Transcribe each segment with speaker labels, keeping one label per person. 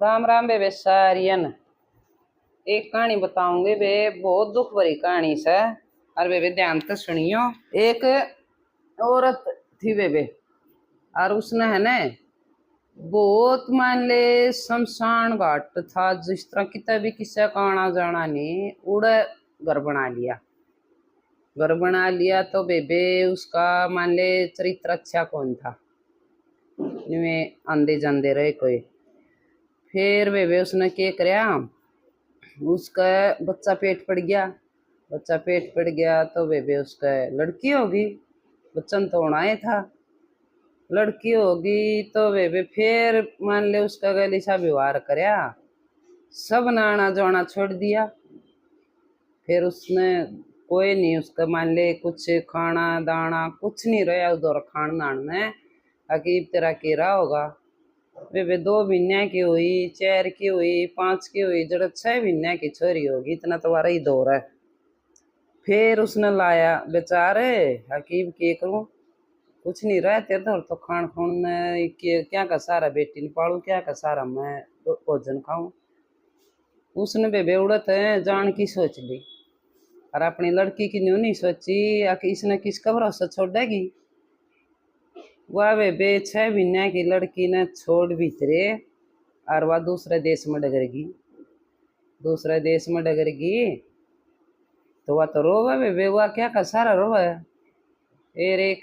Speaker 1: राम राम बे सारियन। एक कहानी बताऊंगी बे, बहुत दुख भरी कहानी से। और बे ध्यान से सुनियो। एक औरत थी बे और उसने है ना बहुत मान ले शमशान घाट था, जिस तरह कितना भी किस्सा का आना जाना नहीं उड़े घर बना लिया तो बेबे उसका मान ले चरित्र अच्छा कौन था, इनमें आंदे जाते रहे कोई। फिर बेबे उसने क्या कराया, उसका बच्चा पेट पड़ गया तो बेबे उसका लड़की होगी। बच्चन तो होना ही था, लड़की होगी तो बेबे फिर मान ले उसका गलीसा व्यवहार करया, सब नाना जोना छोड़ दिया। फिर उसने कोई नहीं उसका मान ले कुछ खाना दाना कुछ नहीं रहा उधर खान नान में। अकीब तरह की रहा होगा। वे 2 महीने की हुई, 4 की हुई, 5 की हुई, जड़ 6 महीने की छोरी होगी, इतना तो वारा ही दौर है। फिर उसने लाया बेचारे हकीम के करूं, कुछ नहीं रहा तेरे तो खान खून क्या का सारा बेटी ने पालू, क्या का सारा मैं भोजन खाऊं। उसने बेबे उड़त है जान की सोच ली और अपनी लड़की की न्यू नहीं सोची कि इसने किसका भरोसा छोड़ेगी। वह बेबे 6 महीने की लड़की ने छोड़ भीतरे और वह दूसरे देश में डगरगी तो वह तो रोवे बेबे, वह क्या का सारा रोवे। फिर एक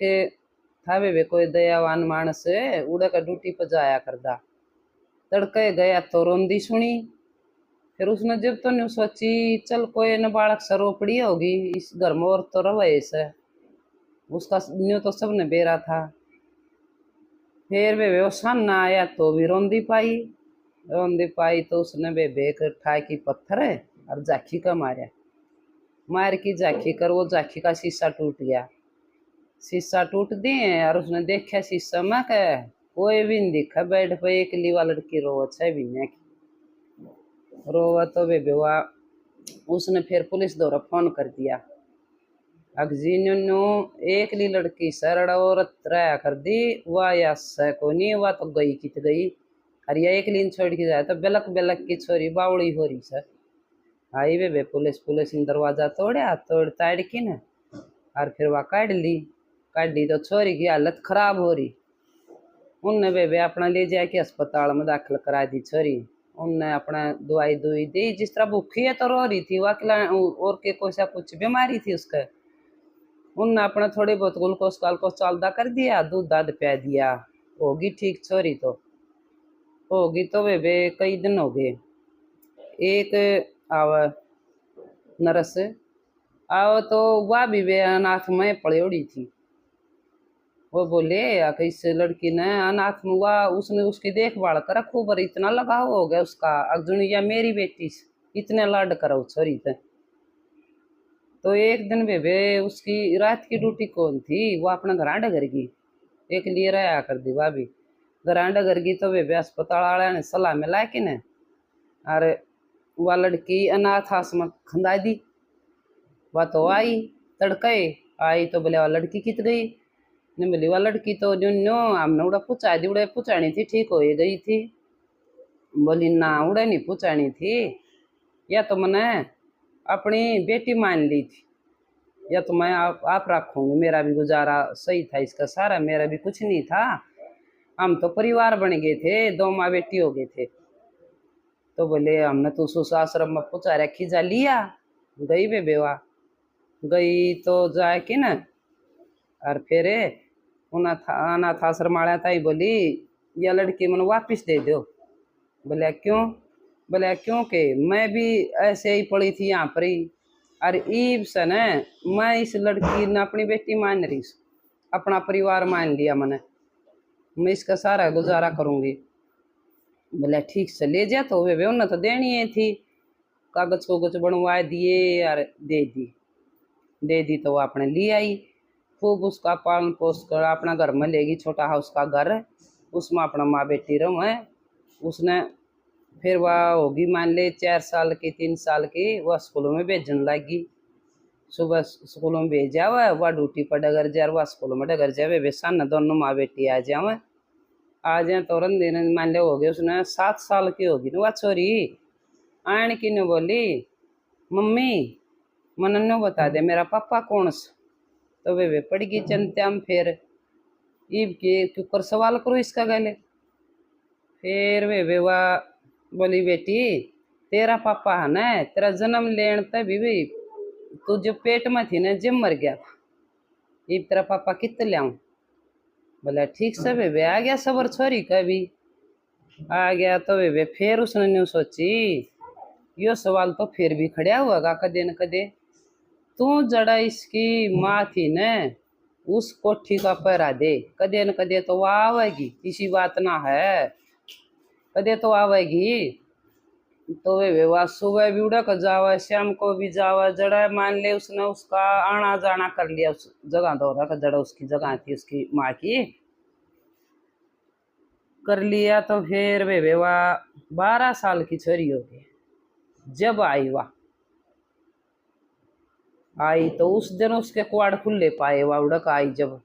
Speaker 1: था बेबे कोई दयावान मानस उड़े का ड्यूटी पर जाया करदा, तड़के गया तो रोंदी सुनी। फिर उसने जब तो नहीं सोची चल कोई न बालक सरो पड़ी होगी इस घर में और तो रवे से, उसका न्यू तो सबने बेरा था। फिर बेबे वो सन आया तो भी रोंदी पाई तो उसने बेबे एक ठाई की पत्थर है और जाखी का मार की जाखी कर वो जाखी का शीशा टूट दिए और उसने देखा शीशा में कह कोई भी नहीं दिखा, बेड पे एक लीवा लड़की रोवा 6 महीने की रोवा तो बेबे हुआ। उसने फिर पुलिस द्वारा फोन कर दिया। अगजीनो एक ली लड़की सरड़ औरत रहा कर दी, वह या को नहीं वह तो गई कित गई। और यह एक लीन छोड़ के जाए तो बेलक बेलक की छोरी बावड़ी हो रही सर। आई बे पुलिस ने दरवाजा तोड़ ताड़ की न और फिर वह काट ली तो छोरी की हालत खराब हो रही। उनने बेबे अपना ले जाके अस्पताल में दाखिल करा दी छोरी। उनने अपना दवाई दी, जिस तरह भूखी है तो रो रही थी वह और के कोई कुछ बीमारी थी उसका। उनने अपना थोड़ी बहुत ग्लूकोस चालदा कर दिया, दूध दाद पिया दिया, होगी ठीक छोरी तो होगी। तो बेबे कई दिन हो गए, एक आवा नरस आओ तो वह भी वे अनाथ में पड़ी थी। वो बोले कि इस लड़की ने अनाथ में हुआ, उसने उसकी देखभाल करा खूब और इतना लगाव हो गया उसका अर्जुन या मेरी बेटी इतने लाड करो छोरी थे। तो एक दिन बेबे उसकी रात की ड्यूटी कौन थी, वो अपना घरांडा घर गई, एक लिए रहा कर दी वह भी घरांडा घर गई। तो बेबे अस्पताल वाले ने सलाह में ला के न और वह लड़की अनाथ आश्रम खंदा दी। वह तो आई तड़के आई तो बोले वह लड़की कित गई ने बोली वह लड़की तो जो हमने उड़ा पुचानी थी ठीक हो गई थी। बोली ना उड़े नहीं पुचानी थी, या तो मैंने अपनी बेटी मान ली थी, या तो मैं आप रखूंगी, मेरा भी गुजारा सही था इसका सारा, मेरा भी कुछ नहीं था, हम तो परिवार बन गए थे, 2 माँ बेटी हो गए थे। तो बोले हमने तो सुसाश्रम में पूछा रखी जा लिया। गई बे बेवा गई तो जाए कि न और फिर अनाथ आश्रम वाला था ही बोली यह लड़की मैंने वापिस दे दो। बोले क्यों? बोले क्योंकि मैं भी ऐसे ही पड़ी थी यहाँ पर ही और ईब से न मैं इस लड़की ने अपनी बेटी मान रही, अपना परिवार मान लिया मैंने, मैं इसका सारा गुजारा करूँगी। बोले ठीक से ले जा। तो वे उन्हें तो देनी ही थी, कागज कोगज बनवा दिए और दे दी तो वो अपने ले आई, खूब उसका पालन पोष कर अपना घर में लेगी, छोटा है उसका घर, उसमें अपना माँ बेटी रहो है। उसने फिर वह होगी मान ले 4 साल की 3 साल की, वह स्कूलों में भेजने लगी। सुबह स्कूलों में भेजा वह ड्यूटी पर डगर जा, वह स्कूलों में डगर जावे, वे सन दोनों माँ बेटी आ जावे। आज यहाँ तो रंधीर मान लो हो गए, उसने 7 साल की होगी ना वह छोरी। आन की ने बोली मम्मी मन नो बता दे मेरा पापा कौन सा। तो वे पड़ गई चिंता में। फिर ईब के क्यों सवाल करो इसका गले। फिर वे वाह बोली बेटी तेरा पापा है ना, तेरा जन्म लेन तभी भी तू जो पेट में थी ना जिम मर गया था। ईब तेरा पापा कित लियाऊं। बोला ठीक से वे आ गया सबर छोरी का भी आ गया। तो वे फिर उसने न्यू सोची यो सवाल तो फिर भी खड़ा हुआ कदे न कदे। तू जड़ा इसकी माँ थी न उस कोठी का पहरा दे, कदे न कदे तो वह आवेगी, इसी बात ना है, कदे तो आवेगी। तो वे वाह सुबह भी उड़क जावा शाम को भी जावा, जड़ा मान ले उसने उसका आना जाना कर लिया उस जगह दौरा का, जड़ा उसकी जगह थी उसकी माँ की कर लिया। तो फिर वे वाह 12 साल की छोरी हो गई जब आई वाह आई। तो उस दिन उसके कुआड़ खुले पाए, वह उड़क आई जब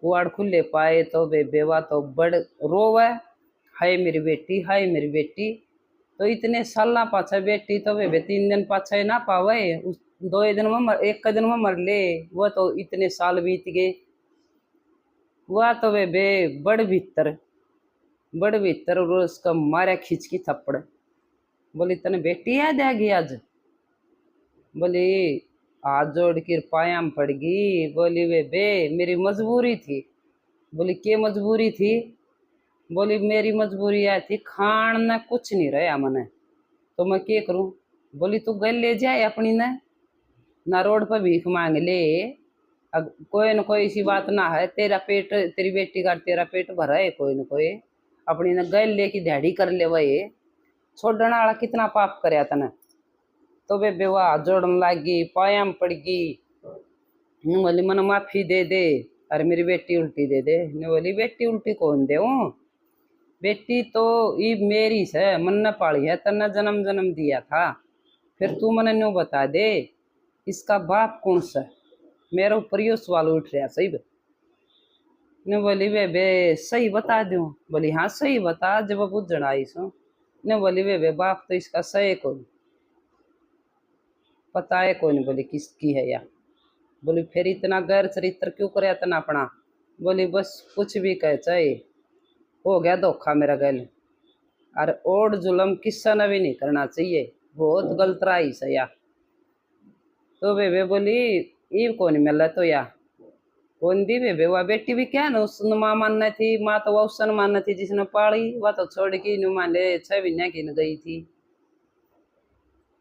Speaker 1: कुआड़ खुले पाए तो बेवा तो बड़ रोवे हाय मेरी बेटी हाय मेरी बेटी। तो इतने साल ना पाछा बेटी तो वे 3 दिन पाछा ना पावे, उस 2 दिन में मर, एक दिन में मर ले। वह तो इतने साल बीत गए। वह तो वे बड़ भीतर और उसका मारा खींच की थप्पड़। बोली तने बेटी याद आ गई आज। बोली हाथ जोड़ कर पायाम पड़ गई। बोली वे मेरी मजबूरी थी। बोली क्या मजबूरी थी। बोली मेरी मजबूरी यह थी खान न कुछ नहीं रहा मने, तो मैं क्या करूं। बोली तू गल ले जाए अपनी ना रोड पर भीख मांग ले। कोई न कोई ऐसी बात ना है, तेरा पेट तेरी बेटी का तेरा पेट भरा है, कोई न कोई अपनी न गल ले की दिहाड़ी कर ले वही छोड़ने वाला कितना पाप करया तने। तो वे बेवा जोड़न लागी पायाम पड़ गई। बोली मन माफी दे दे अरे मेरी बेटी उल्टी दे दे। ने बोली बेटी उल्टी कौन दे बेटी तो ये मेरी से मन न पाली है, तन्ने जन्म जन्म दिया था। फिर तू मने न्यू बता दे इसका बाप कौन सा। मेरे ऊपर यो सवाल उठ रहा सही। ने बोली बे सही बता दूं। बोली हाँ सही बता जब बुझण आई सो। ने बोली बे बाप तो इसका सही कौन पता है कौन। बोली किसकी है या। बोली फिर इतना गैर चरित्र क्यों करे इतना अपना। बोली बस कुछ भी कह चाहे हो गया धोखा मेरा गल। और और जुलम किस्सा ने भी नहीं करना चाहिए, बहुत गलत रहा सया। तो वे बोली ये कौन मिला तो या कौन दी वे वह बेटी भी क्या ना उस माँ मानना थी। माँ तो वह उसन मानना थी जिसने पाली, वह तो छोड़ के नु मान ले 6 महीने की न गई थी।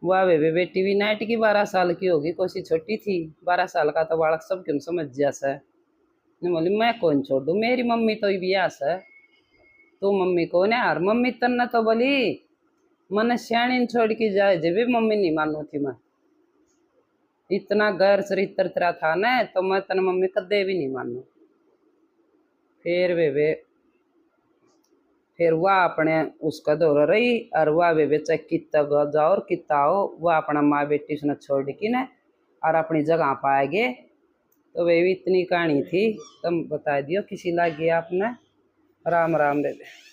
Speaker 1: वाह वे बेटी भी नाइट की 12 साल की होगी, कोई छोटी थी। 12 साल का तो बालक सब क्यों समझ जासा। बोली मैं कौन छोड़ दूं, मेरी मम्मी तो भी आस है। तू मम्मी कौन है यार। मम्मी तन्ने तो बोली मन श्याणी छोड़ के जाए जब भी मम्मी नहीं मानू थी। मैं इतना गैर चरित्र तेरा था ना तो मैं तन मम्मी कदे भी नहीं मानू। फिर फिर वह अपने उसका दौर रही और वह वे चाहे कितना जाओ और कितना हो वह अपना माँ बेटी उसने छोड़ की ना और अपनी जगह पाएगे। तो वे भी इतनी कहानी थी, तुम बता दियो किसी लागे आपने। राम राम दे दे।